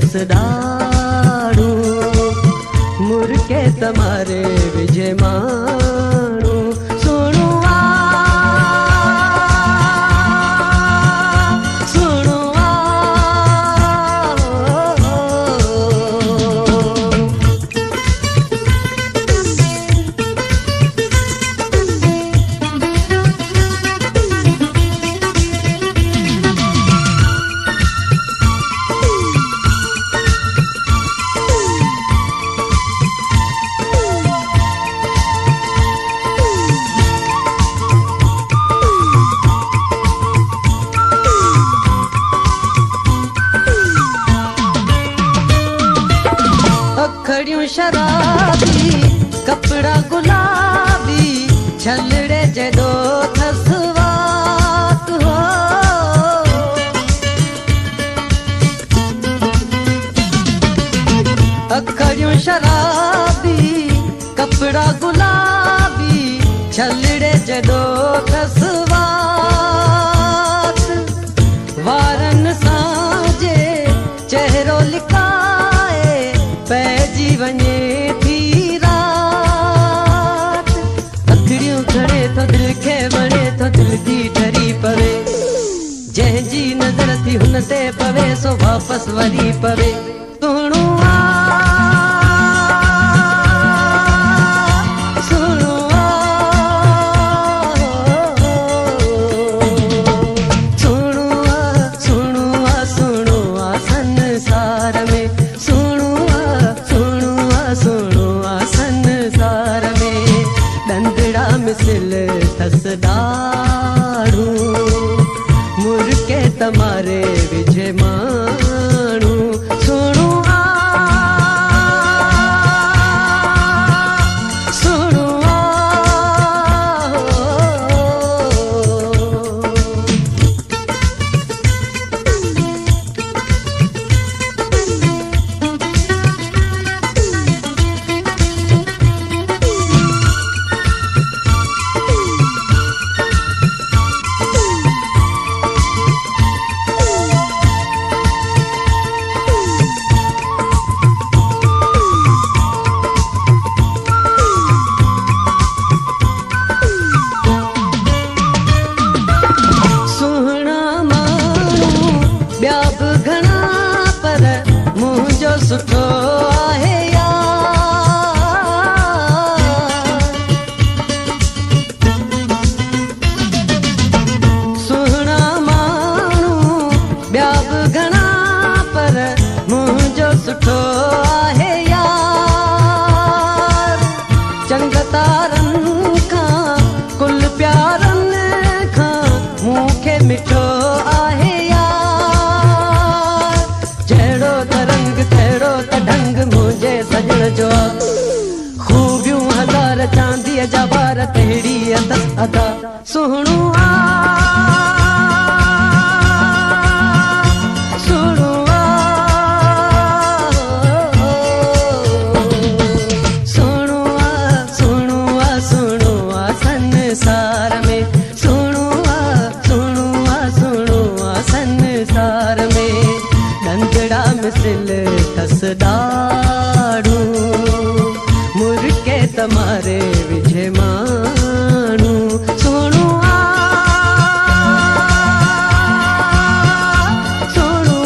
ठसदाड़ू मुर्के तमारे विजय माणू सुणु खड़ियूं शराबी कपड़ा गुलाबी छलड़े जदो थसवात हो खड़ियूं शराबी कपड़ा गुलाबी छलड़े जदो थसवात वारन साजे चेहरो लिकाए पैजी वञे थी रात अखड़ियूं खड़े तो दिल खे वणे तो दिल जी डरी पवे जंहिंजी नज़र थी हुन ते पवे सो वापस वरी पवे सुणु संसार में संसार में डंडड़ा मिसल ठसदाड़ू मुर्के तमारे विजय माणू सुणु सुणु सुठो आहे यार सुहिणा माण्हू ॿिया बि घणा पर मुंहिंजो सुठो आहे यार चंग तारनि खां कुल प्यारनि खां मूंखे मिठो आहे यार जहिड़ो तरंग तहिड़ो त ढंग मुंहिंजे सजण जो खूबियूं हज़ार चांदीअ जा वार तहिड़ी अदा सुहिणो सुहिणो सुहिणो सुहिणो सुहिणो संसार में सुहिणो सुहिणो सुहिणो संसार में डंडड़ा मिसल ठसदाड़ू मुर्के तमारे विजय माणू सुणु सुणु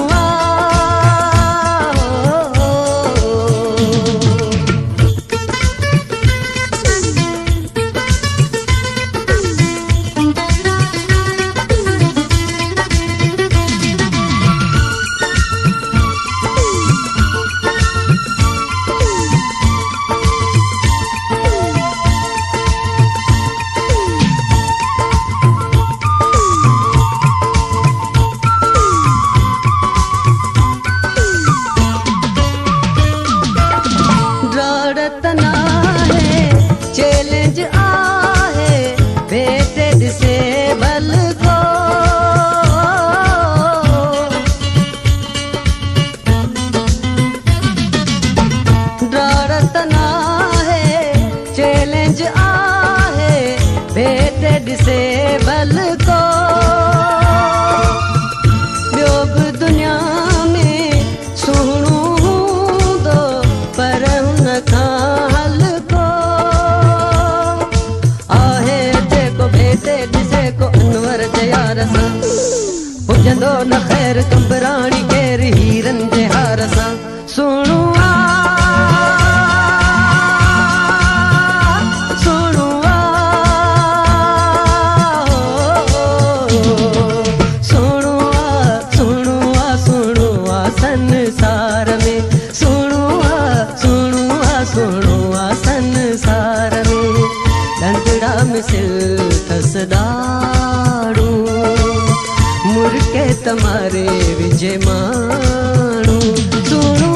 पुजंदो न ख़ैर कंबराणी केर हीरन जे हार सां सोणू आ सोणू आ सोणू आ सोणू आ सोणू आ संसार में सोणू आ सोणू आ सोणू आ संसार में दंदड़ा मिसल तसदाड़ू मुर्के तमारे विजय माणू सोणू